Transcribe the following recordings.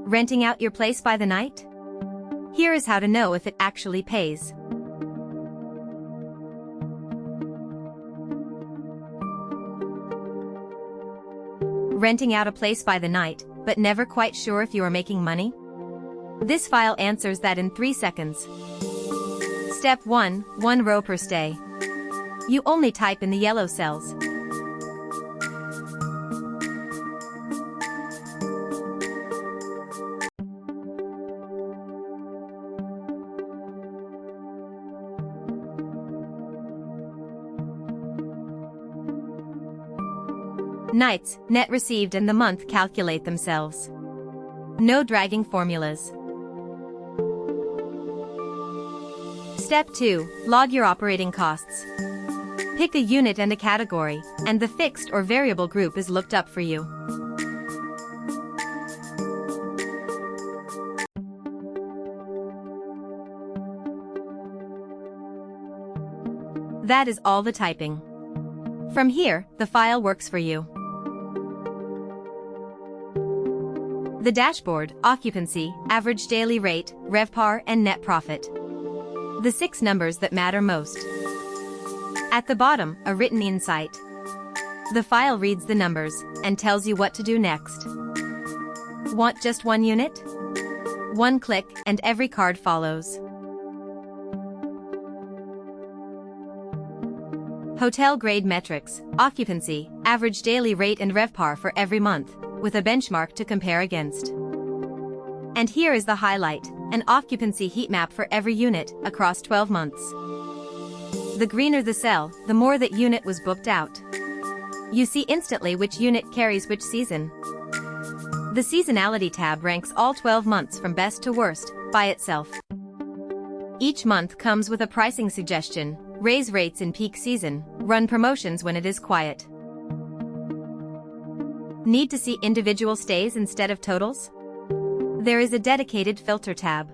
Renting out your place by the night? Here is how to know if it actually pays. Renting out a place by the night, but never quite sure if you are making money? This file answers that in 3 seconds. Step 1, 1 row per stay. You only type in the yellow cells. Nights, net received and the month calculate themselves. No dragging formulas. Step 2, log your operating costs. Pick a unit and a category, and the fixed or variable group is looked up for you. That is all the typing. From here, the file works for you. The dashboard, occupancy, average daily rate, RevPAR, and net profit. The 6 numbers that matter most. At the bottom, a written insight. The file reads the numbers and tells you what to do next. Want just 1 unit? 1 click, and every card follows. Hotel grade metrics, occupancy, average daily rate and RevPAR for every month, with a benchmark to compare against. And here is the highlight, an occupancy heat map for every unit, across 12 months. The greener the cell, the more that unit was booked out. You see instantly which unit carries which season. The seasonality tab ranks all 12 months from best to worst, by itself. Each month comes with a pricing suggestion: raise rates in peak season, run promotions when it is quiet. Need to see individual stays instead of totals? There is a dedicated filter tab.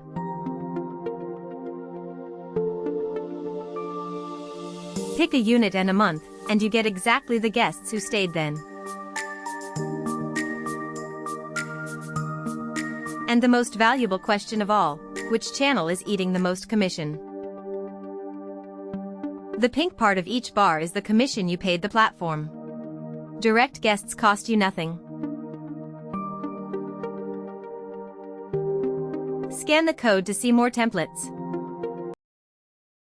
Pick a unit and a month, and you get exactly the guests who stayed then. And the most valuable question of all, which channel is eating the most commission? The pink part of each bar is the commission you paid the platform. Direct guests cost you nothing. Scan the code to see more templates.